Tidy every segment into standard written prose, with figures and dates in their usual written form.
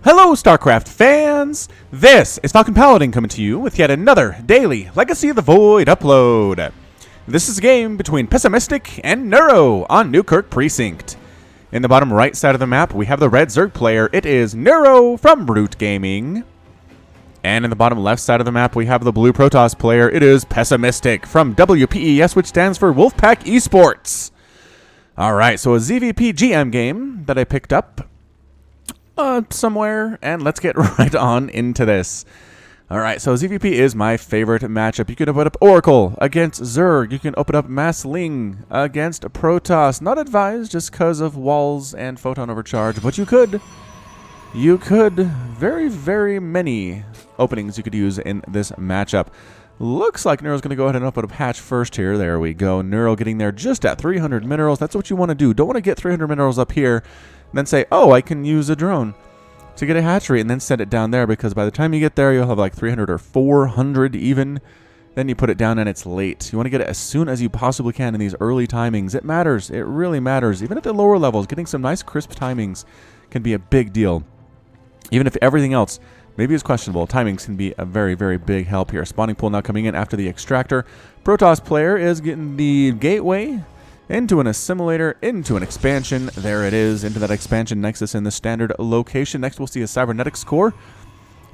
Hello, StarCraft fans! This is Falcon Paladin coming to you with yet another daily Legacy of the Void upload. This is a game between Pessimistic and Neuro on Newkirk Precinct. In the bottom right side of the map, we have the red Zerg player. It is Neuro from Brute Gaming. And in the bottom left side of the map, we have the blue Protoss player. It is Pessimistic from WPES, which stands for Wolfpack Esports. Alright, so a ZVP GM game that I picked up somewhere, and let's get right on into this. Alright, so ZVP is my favorite matchup. You can open up Oracle against Zerg. You can open up Massling against Protoss. Not advised just because of walls and photon overcharge, but you could. You could. Very, very many openings you could use in this matchup. Looks like Neuro's going to go ahead and open up hatch first here. There we go. Neuro getting there just at 300 minerals. That's what you want to do. Don't want to get 300 minerals up here and then say, oh, I can use a drone to get a hatchery and then send it down there, because by the time you get there, you'll have like 300 or 400 even. Then you put it down and it's late. You want to get it as soon as you possibly can in these early timings. It matters. It really matters. Even at the lower levels, getting some nice crisp timings can be a big deal. Even if everything else maybe is questionable, timings can be a very, very big help here. Spawning pool now coming in after the extractor. Protoss player is getting the gateway into an assimilator, into an expansion. There it is, into that expansion nexus in the standard location. Next we'll see a cybernetics core,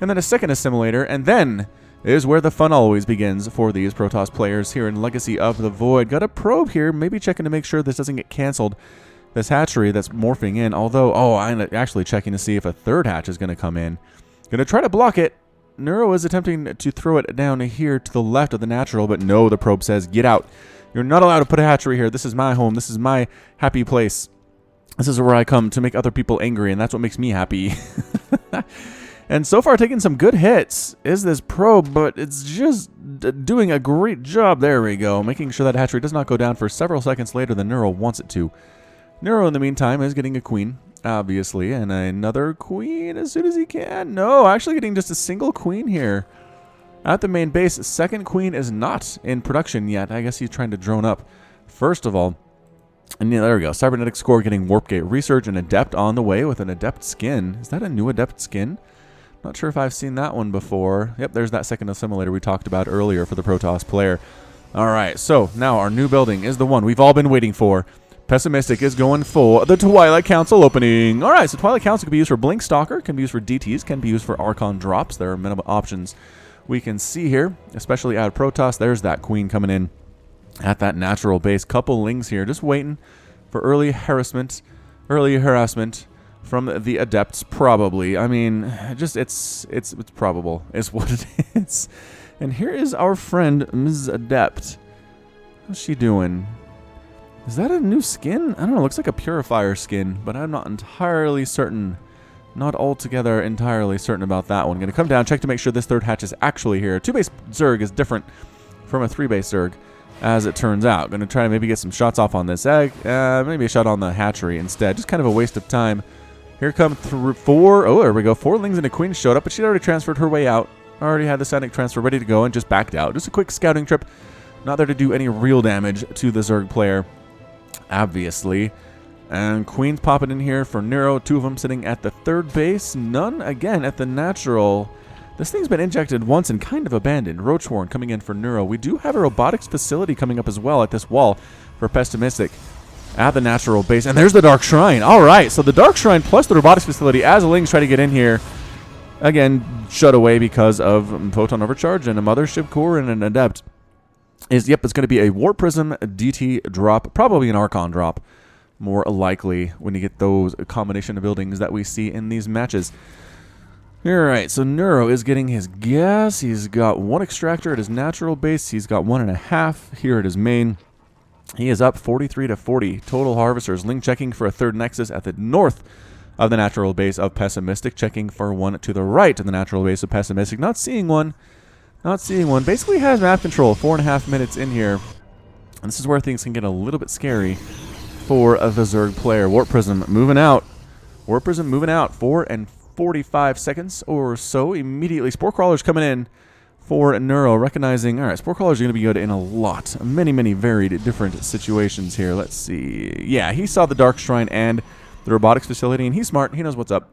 and then a second assimilator, and then is where the fun always begins for these Protoss players here in Legacy of the Void. Got a probe here, maybe checking to make sure this doesn't get canceled. This hatchery that's morphing in, although, I'm actually checking to see if a third hatch is going to come in. Going to try to block it. Neuro is attempting to throw it down here to the left of the natural, but no, the probe says, get out. You're not allowed to put a hatchery here. This is my home. This is my happy place. This is where I come to make other people angry, and that's what makes me happy. And so far, taking some good hits is this probe, but it's just doing a great job. There we go. Making sure that hatchery does not go down for several seconds later than Neuro wants it to. Neuro, in the meantime, is getting a queen, obviously, and another queen as soon as he can. No, actually getting just a single queen here at the main base. Second queen is not in production yet. I guess he's trying to drone up first of all. And yeah, there we go. Cybernetics core getting Warp Gate Research, and Adept on the way with an Adept skin. Is that a new Adept skin? Not sure if I've seen that one before. Yep, there's that second assimilator we talked about earlier for the Protoss player. All right, so now our new building is the one we've all been waiting for. Pessimistic is going for the Twilight Council opening. All right, so Twilight Council can be used for Blink Stalker, can be used for DTs, can be used for Archon drops. There are minimal options we can see here, especially out of Protoss. There's that queen coming in at that natural base. Couple lings here, just waiting for early harassment from the Adepts, probably. I mean, just it's probable is what it is. And here is our friend Ms. Adept. How's she doing? Is that a new skin? I don't know. It looks like a purifier skin, but I'm not entirely certain. Not altogether entirely certain about that one. Going to come down, check to make sure this third hatch is actually here. 2-base Zerg is different from a 3-base Zerg, as it turns out. Going to try to maybe get some shots off on this egg. Maybe a shot on the hatchery instead. Just kind of a waste of time. Here come four. Oh, there we go. 4 lings and a queen showed up, but she'd already transferred her way out. Already had the Sonic transfer ready to go and just backed out. Just a quick scouting trip. Not there to do any real damage to the Zerg player, obviously. And queens popping in here for Neuro. 2 of them sitting at the third base. None, again, at the natural. This thing's been injected once and kind of abandoned. Roachhorn coming in for Neuro. We do have a robotics facility coming up as well at this wall for Pessimistic at the natural base. And there's the Dark Shrine. All right, so the Dark Shrine plus the robotics facility as the lings try to get in here. Again, shut away because of photon overcharge and a mothership core and an Adept. It's going to be a Warp Prism DT drop, probably an Archon drop, more likely when you get those combination of buildings that we see in these matches. Alright, so Neuro is getting his gas. He's got 1 extractor at his natural base. He's got 1.5 here at his main. He is up 43 to 40. Total harvesters. Ling checking for a third nexus at the north of the natural base of Pessimistic. Checking for one to the right of the natural base of Pessimistic. Not seeing one. Basically has map control. 4.5 minutes in here. And this is where things can get a little bit scary for the Zerg player. Warp Prism moving out. 4 and 45 seconds or so. Immediately, Spore Crawlers coming in for Neuro, recognizing, all right, Spore Crawlers are going to be good in a lot. Many varied different situations here. Let's see. Yeah, he saw the Dark Shrine and the robotics facility, and he's smart. He knows what's up.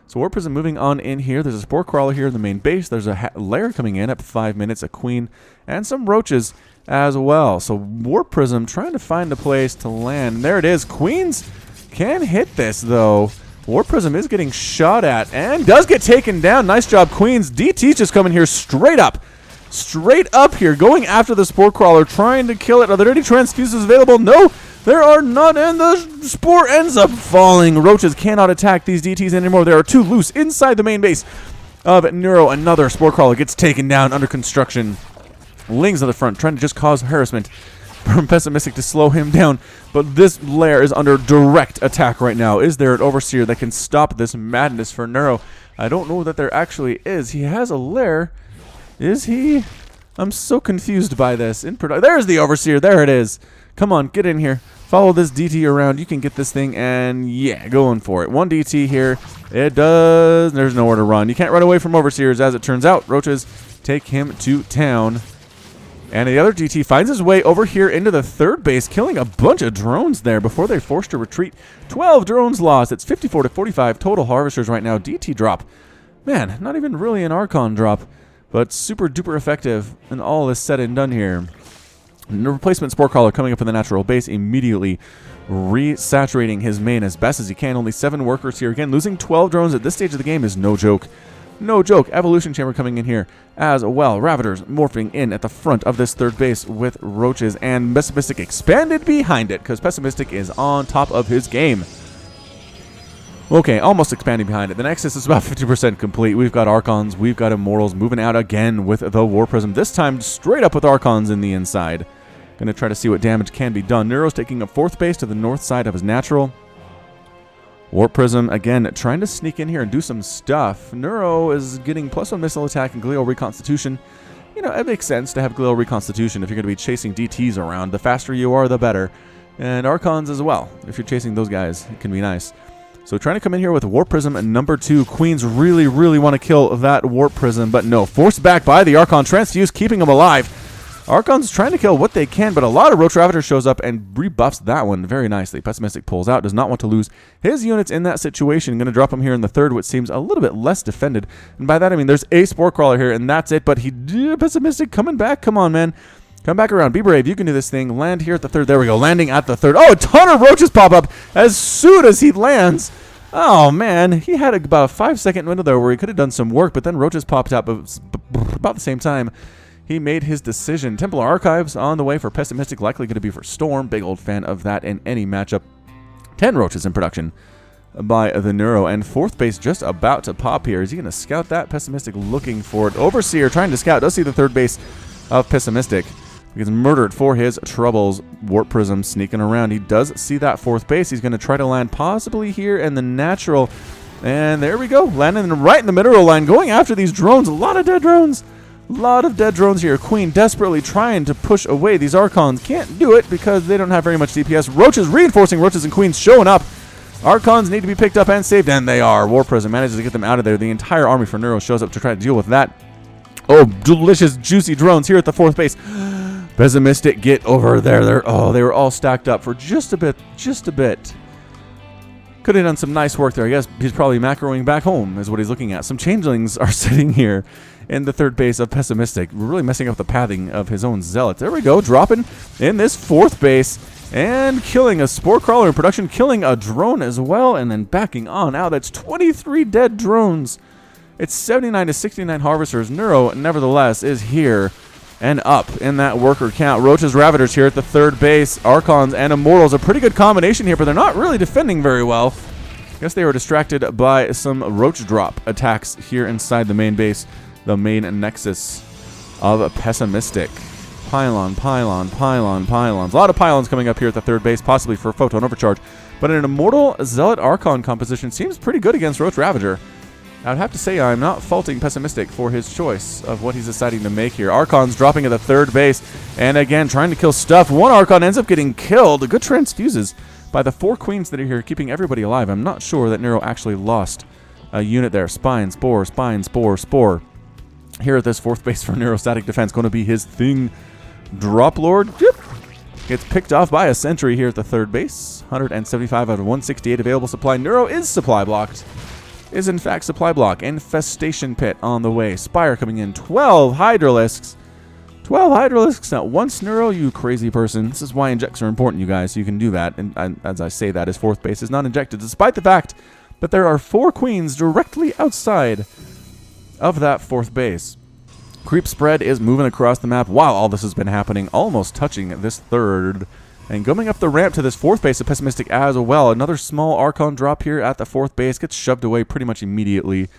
So Warp Prism moving on in here. There's a Spore Crawler here in the main base. There's a lair coming in at 5 minutes, a Queen, and some Roaches as well. So Warp Prism trying to find a place to land. And there it is. Queens can hit this, though. Warp Prism is getting shot at and does get taken down. Nice job, Queens. DT's just coming here straight up. Straight up here, going after the Spore Crawler, trying to kill it. Are there any transfuses available? No, there are none, and the Spore ends up falling. Roaches cannot attack these DTs anymore. There are 2 loose inside the main base of Neuro. Another Spore Crawler gets taken down under construction. Lings on the front, trying to just cause harassment from Pessimistic to slow him down. But this lair is under direct attack right now. Is there an Overseer that can stop this madness for Neuro? I don't know that there actually is. He has a lair. Is he? I'm so confused by this. There's the Overseer. There it is. Come on, get in here. Follow this DT around. You can get this thing, and yeah, going for it. 1 DT here. It does. There's nowhere to run. You can't run away from Overseers, as it turns out. Roaches take him to town. And the other DT finds his way over here into the 3rd base, killing a bunch of drones there before they're forced to retreat. 12 drones lost. It's 54 to 45 total Harvesters right now. DT drop. Man, not even really an Archon drop, but super duper effective. And all is said and done here. The replacement Spore Crawler coming up in the natural base, immediately resaturating his main as best as he can. Only 7 workers here. Again, losing 12 drones at this stage of the game is no joke. No joke. Evolution Chamber coming in here as well. Ravagers morphing in at the front of this 3rd base with Roaches, and Pessimistic expanded behind it because Pessimistic is on top of his game. Okay, almost expanding behind it. The Nexus is about 50% complete. We've got Archons, we've got Immortals moving out again with the War Prism. This time straight up with Archons in the inside. Going to try to see what damage can be done. Neuro's taking a 4th base to the north side of his natural. Warp Prism, again, trying to sneak in here and do some stuff. Neuro is getting +1 missile attack and glial reconstitution. You know, it makes sense to have glial reconstitution if you're going to be chasing DTs around. The faster you are, the better. And Archons as well. If you're chasing those guys, it can be nice. So trying to come in here with Warp Prism and number 2. Queens really, really want to kill that Warp Prism, but no. Forced back by the Archon. Transfuse, keeping him alive. Archon's trying to kill what they can, but a lot of Roach Ravager shows up and rebuffs that one very nicely. Pessimistic pulls out, does not want to lose his units in that situation. Going to drop him here in the 3rd, which seems a little bit less defended. And by that, I mean there's a Spore Crawler here, and that's it. But Pessimistic coming back. Come on, man. Come back around. Be brave. You can do this thing. Land here at the 3rd. There we go. Landing at the 3rd. Oh, a ton of Roaches pop up as soon as he lands. Oh, man. He had about a 5-second window there where he could have done some work, but then Roaches popped up about the same time. He made his decision. Templar Archives on the way for Pessimistic, likely going to be for Storm. Big old fan of that in any matchup. 10 Roaches in production by the Neuro. And 4th base just about to pop here. Is he going to scout that? Pessimistic looking for it. Overseer trying to scout. Does see the 3rd base of Pessimistic. He gets murdered for his troubles. Warp Prism sneaking around. He does see that 4th base. He's going to try to land possibly here in the natural. And there we go. Landing right in the mineral line. Going after these drones. A lot of dead drones. A lot of dead drones here. Queen desperately trying to push away these Archons. Can't do it because they don't have very much DPS. Roaches reinforcing. Roaches and Queens showing up. Archons need to be picked up and saved, and they are. War Prism manages to get them out of there. The entire army for Neuro shows up to try to deal with that. Oh, delicious, juicy drones here at the 4th base. Pessimistic, get over there. They were all stacked up for just a bit. Could have done some nice work there. I guess he's probably macroing back home is what he's looking at. Some changelings are sitting here in the 3rd base of Pessimistic, really messing up the pathing of his own zealots. There we go, dropping in this 4th base and killing a Spore Crawler in production, killing a drone as well, and then backing on out. That's 23 dead drones. It's 79 to 69 Harvesters. Neuro, nevertheless, is here and up in that worker count. Roaches, Ravagers here at the 3rd base. Archons and Immortals, a pretty good combination here, but they're not really defending very well. I guess they were distracted by some Roach drop attacks here inside the main base, the main nexus of Pessimistic. Pylons. A lot of pylons coming up here at the 3rd base, possibly for Photon Overcharge. But an Immortal Zealot Archon composition seems pretty good against Roach Ravager. I would have to say I'm not faulting Pessimistic for his choice of what he's deciding to make here. Archon's dropping at the 3rd base, and again, trying to kill stuff. One Archon ends up getting killed. Good transfuses by the 4 Queens that are here, keeping everybody alive. I'm not sure that Neuro actually lost a unit there. Spine, Spore. Here at this 4th base for Neuro, static defense, going to be his thing. Drop Lord, gets picked off by a sentry here at the 3rd base. 175 out of 168 available supply. Neuro is supply blocked. is in fact supply block. Infestation pit on the way. Spire coming in. 12 Hydralisks. 12 Hydralisks at once, Neuro, you crazy person. This is why injects are important, you guys. So you can do that. And as I say that, his fourth base is not injected, despite the fact that there are 4 queens directly outside of that fourth base. Creep spread is moving across the map while all this has been happening, almost touching this third. And going up the ramp to this fourth base of Pessimistic as well. Another small Archon drop here at the fourth base. Gets shoved away pretty much immediately.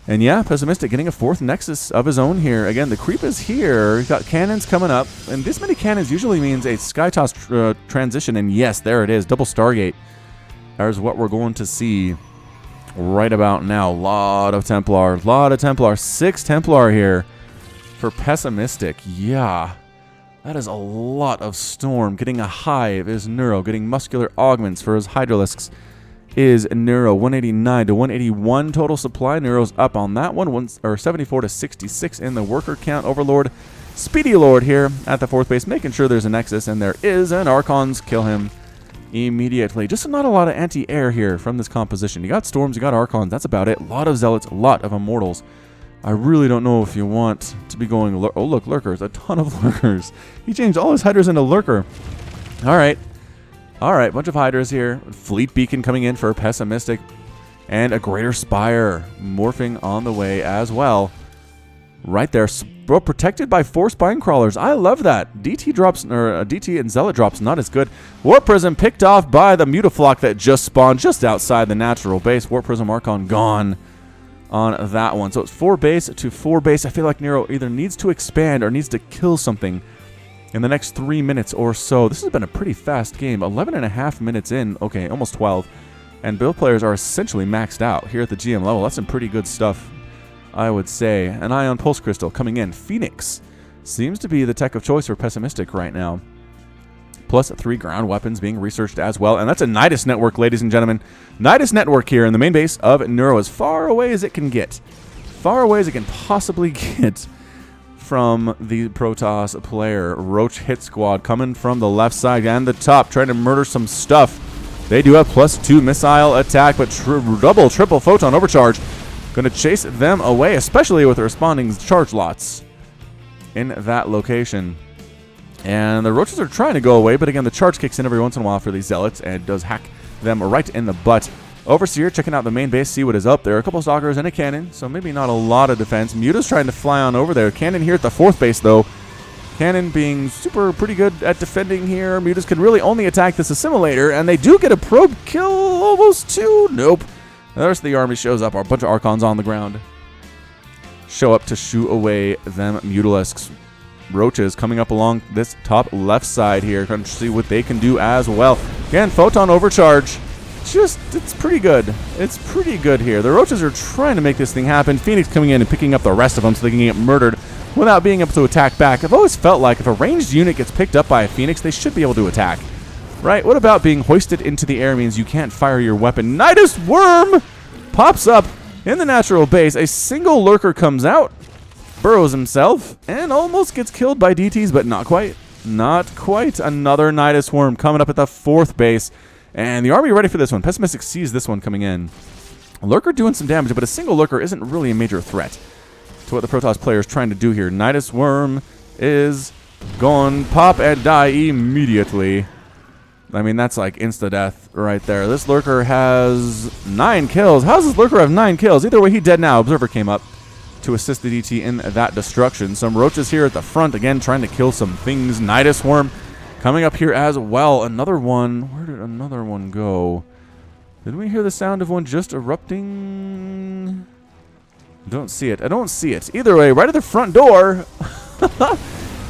And yeah, Pessimistic getting a fourth Nexus of his own here. Again, the creep is here. He's got cannons coming up. And this many cannons usually means a Skytoss transition. And yes, there it is. Double Stargate. There's what we're going to see right about now. Lot of Templar. Lot of Templar. 6 Templar here for Pessimistic. Yeah. That is a lot of Storm. Getting a Hive is Neuro. Getting Muscular Augments for his Hydralisks is Neuro. 189 to 181 total supply. Neuro's up on that one. 74 to 66 in the worker count. Overlord, Speedy Lord here at the fourth base, making sure there's a Nexus, and there is an Archons. Kill him immediately. Just not a lot of anti-air here from this composition. You got Storms, you got Archons. That's about it. A lot of Zealots, a lot of Immortals. I really don't know if you want to be going... Oh, look, Lurkers. A ton of Lurkers. He changed all his Hydras into Lurker. All right. All right, bunch of Hydras here. Fleet Beacon coming in for Pessimistic. And a Greater Spire morphing on the way as well. Right there. Bro, protected by 4 Spine Crawlers. I love that. DT drops, or DT and Zealot drops not as good. Warp Prism picked off by the Mutaflock that just spawned just outside the natural base. Warp Prism Archon gone on that one. So it's 4 base to 4 base. I feel like Neuro either needs to expand or needs to kill something in the next 3 minutes or so. This has been a pretty fast game. 11.5 minutes in. Okay, almost 12. And build players are essentially maxed out here at the GM level. That's some pretty good stuff, I would say. An Ion Pulse Crystal coming in. Phoenix seems to be the tech of choice for Pessimistic right now. Plus 3 ground weapons being researched as well. And that's a Nydus network, ladies and gentlemen. Nydus network here in the main base of Neuro, as far away as it can get. Far away as it can possibly get from the Protoss player. Roach Hit Squad coming from the left side and the top, trying to murder some stuff. They do have +2 missile attack, but double, triple photon overcharge. Going to chase them away, especially with the responding charge lots in that location. And the Roaches are trying to go away, but again, the charge kicks in every once in a while for these Zealots and does hack them right in the butt. Overseer checking out the main base, see what is up there. A couple Stalkers and a Cannon, so maybe not a lot of defense. Muta's trying to fly on over there. Cannon here at the fourth base, though. Cannon being pretty good at defending here. Mutas can really only attack this Assimilator, and they do get a probe kill, almost 2. Nope. The rest of the army shows up. A bunch of Archons on the ground show up to shoo away them Mutalisks. Roaches coming up along this top left side here. Trying to see what they can do as well. Again, Photon Overcharge. It's pretty good. It's pretty good here. The Roaches are trying to make this thing happen. Phoenix coming in and picking up the rest of them so they can get murdered without being able to attack back. I've always felt like if a ranged unit gets picked up by a Phoenix, they should be able to attack. Right? What about being hoisted into the air means you can't fire your weapon? Nydus Worm pops up in the natural base. A single Lurker comes out, burrows himself, and almost gets killed by DTs, but not quite. Not quite. Another Nydus Worm coming up at the fourth base. And the army ready for this one. Pessimistic sees this one coming in. Lurker doing some damage, but a single Lurker isn't really a major threat to what the Protoss player is trying to do here. Nydus Worm is gone. Pop and die immediately. I mean, that's like insta-death right there. This Lurker has 9 kills. How does this Lurker have 9 kills? Either way, he's dead now. Observer came up to assist the DT in that destruction. Some Roaches here at the front, again, trying to kill some things. Nydus Worm coming up here as well. Another one. Where did another one go? Did we hear the sound of one just erupting? Don't see it. I don't see it. Either way, right at the front door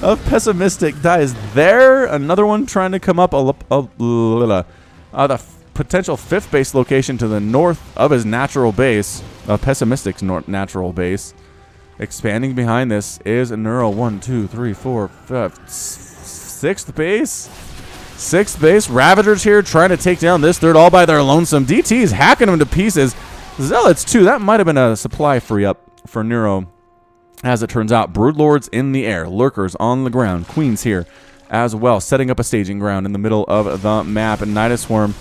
of Pessimistic dies there. Another one trying to come up the potential 5th base location to the north of his natural base, Pessimistic's natural base. Expanding behind this is Neuro. 1, 2, 3, 4, 5, 6th base. 6th base. Ravagers here trying to take down this third all by their lonesome. DT's hacking them to pieces. Zealots too. That might have been a supply free up for Neuro. As it turns out, Broodlords in the air, Lurkers on the ground, Queens here as well, setting up a staging ground in the middle of the map. And Nydus Worm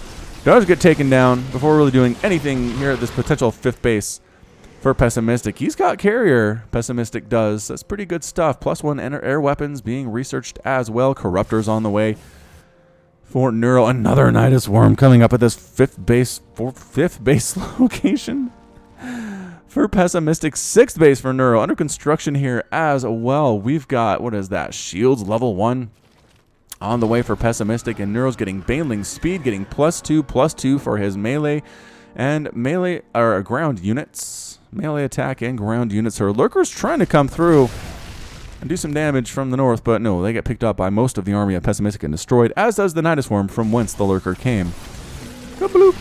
does get taken down before really doing anything here at this potential 5th base for Pessimistic. He's got carrier, Pessimistic does. That's pretty good stuff. +1 air weapons being researched as well. Corruptors on the way for Neuro. Another Nydus worm coming up at this 5th base location for Pessimistic. 6th base for Neuro. Under construction here as well. We've got, what is that? Shields level 1 on the way for Pessimistic. And Neuro's getting Baneling speed, getting +2/+2 for his melee and melee or ground units. Melee attack and ground units. So Lurkers trying to come through and do some damage from the north, but no, they get picked up by most of the army of Pessimistic and destroyed, as does the Nydus Worm from whence the Lurker came. Kabloop.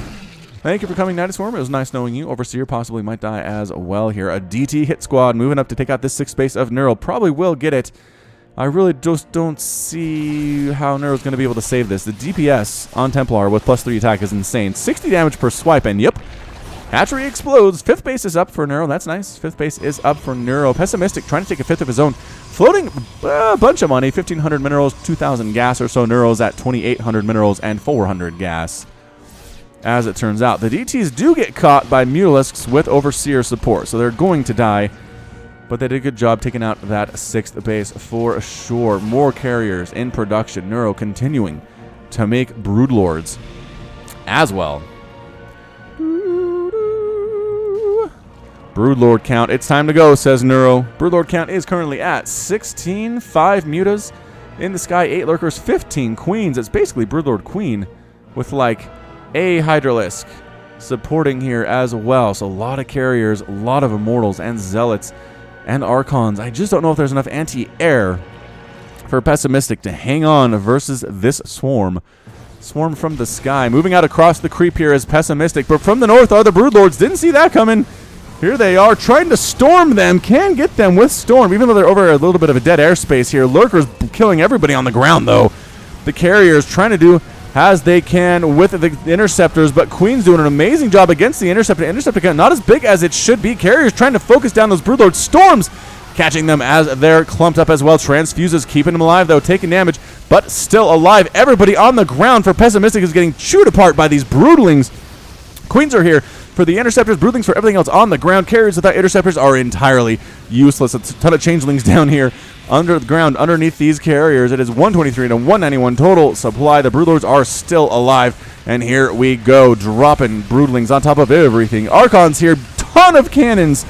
Thank you for coming, Nydus Worm. It was nice knowing you. Overseer possibly might die as well here. A DT hit squad moving up to take out this 6th base of Neuro. Probably will get it. I really just don't see how Neuro's going to be able to save this. The DPS on Templar with +3 attack is insane. 60 damage per swipe, and yep, hatchery explodes. 5th base is up for Neuro. That's nice. 5th base is up for Neuro. Pessimistic trying to take a 5th of his own. Floating a bunch of money. 1,500 minerals, 2,000 gas or so. Neuro's at 2,800 minerals and 400 gas. As it turns out, the DTs do get caught by Mutalisks with Overseer support, so they're going to die. But they did a good job taking out that 6th base for sure. More carriers in production. Neuro continuing to make Broodlords as well. Broodlord count. It's time to go, says Neuro. Broodlord count is currently at 16. 5 mutas in the sky. 8 lurkers. 15 queens. It's basically Broodlord Queen with like a Hydralisk supporting here as well. So a lot of carriers, a lot of immortals and zealots and archons. I just don't know if there's enough anti-air for Pessimistic to hang on versus this swarm. Swarm from the sky. Moving out across the creep here is Pessimistic, but from the north are the Broodlords. Didn't see that coming. Here they are trying to storm them. Can get them with storm, even though they're over a little bit of a dead airspace here. Lurkers killing everybody on the ground, though. The carriers trying to do as they can with the interceptors, but Queen's doing an amazing job against the interceptor. Interceptor not as big as it should be. Carriers trying to focus down those Broodlord storms, catching them as they're clumped up as well. Transfuses keeping them alive, though, taking damage, but still alive. Everybody on the ground for Pessimistic is getting chewed apart by these Broodlings. Queens are here for the interceptors, Broodlings for everything else on the ground. Carriers without interceptors are entirely useless. It's a ton of changelings down here under the ground underneath these carriers. It is 123 to 191 total supply. The Broodlords are still alive, and here we go, dropping Broodlings on top of everything. Archons here, ton of cannons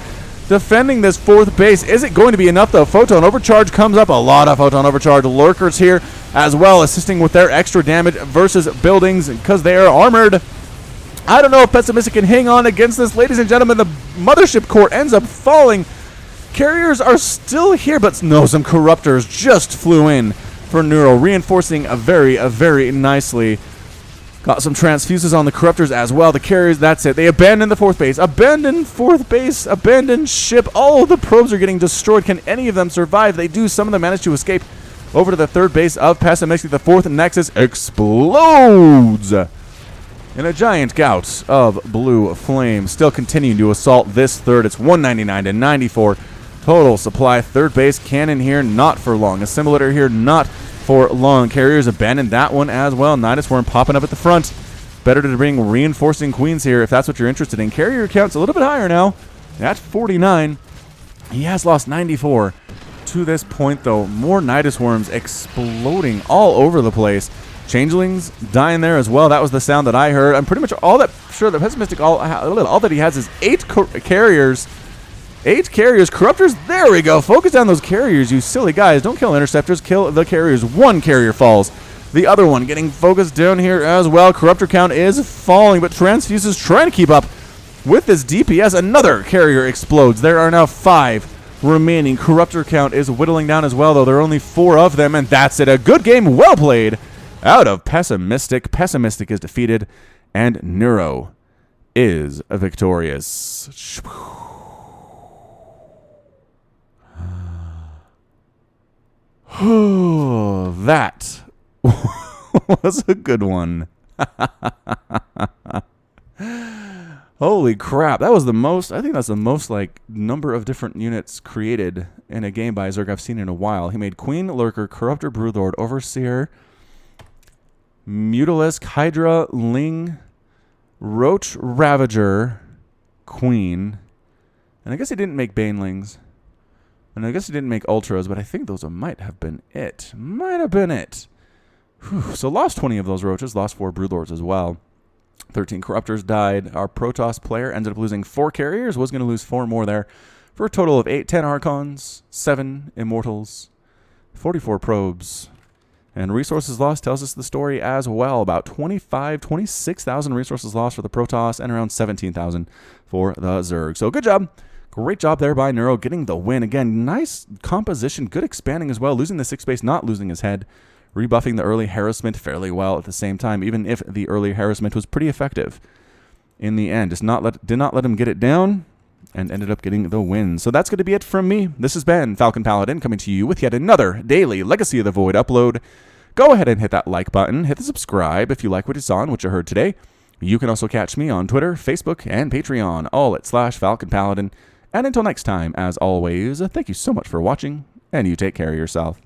defending this 4th base. Is it going to be enough, though? Photon Overcharge comes up. A lot of Photon Overcharge. Lurkers here as well, assisting with their extra damage versus buildings because they are armored. I don't know if Pessimistic can hang on against this. Ladies and gentlemen, the Mothership Core ends up falling. Carriers are still here, but no, some Corruptors just flew in for Neuro, reinforcing very nicely. Got some transfuses on the Corruptors as well. The carriers, that's it. They abandoned the 4th base. Abandoned 4th base. Abandoned ship. All of the probes are getting destroyed. Can any of them survive? They do. Some of them manage to escape over to the 3rd base of Pessimistic. The 4th Nexus explodes in a giant gout of blue flame. Still continuing to assault this 3rd. It's 199 to 94 total supply. 3rd base cannon here, not for long. Assimilator here, not for long. Carriers abandoned that one as well. Nydus Worm popping up at the front. Better to bring reinforcing Queens here if that's what you're interested in. Carrier count's a little bit higher now at 49. He has lost 94 to this point, though. More Nydus Worms exploding all over the place. Changelings dying there as well. That was the sound that I heard. I'm pretty much sure that Pessimistic all that he has is 8 carriers. 8 carriers. Corruptors. There we go. Focus down those carriers, you silly guys. Don't kill interceptors. Kill the carriers. 1 carrier falls. The other one getting focused down here as well. Corruptor count is falling, but Transfuses trying to keep up with this DPS. Another carrier explodes. There are now 5 remaining. Corruptor count is whittling down as well, though. There are only 4 of them, and that's it. A good game. Well played out of Pessimistic. Pessimistic is defeated, and Neuro is victorious. That was a good one. Holy crap. That was the most, I think that's the most, like, number of different units created in a game by Zerg I've seen in a while. He made Queen, Lurker, Corruptor, Broodlord, Overseer, Mutalisk, Hydra, Ling, Roach Ravager, Queen. And I guess he didn't make Banelings. And I guess he didn't make Ultras, but I think those might have been it. Might have been it. Whew. So lost 20 of those Roaches, lost 4 Broodlords as well. 13 Corruptors died. Our Protoss player ended up losing 4 Carriers, was going to lose 4 more there, for a total of 10 Archons, 7 Immortals, 44 Probes. And resources lost tells us the story as well. About 26,000 resources lost for the Protoss and around 17,000 for the Zerg. So good job. Great job there by Neuro getting the win. Again, nice composition, good expanding as well, losing the 6 base, not losing his head. Rebuffing the early harassment fairly well at the same time, even if the early harassment was pretty effective. In the end, did not let him get it down, and ended up getting the win. So that's going to be it from me. This has been Falcon Paladin coming to you with yet another daily Legacy of the Void upload. Go ahead and hit that like button, hit the subscribe if you like what you saw and what you heard today. You can also catch me on Twitter, Facebook, and Patreon, all at /Falcon Paladin. And until next time, as always, thank you so much for watching, and you take care of yourself.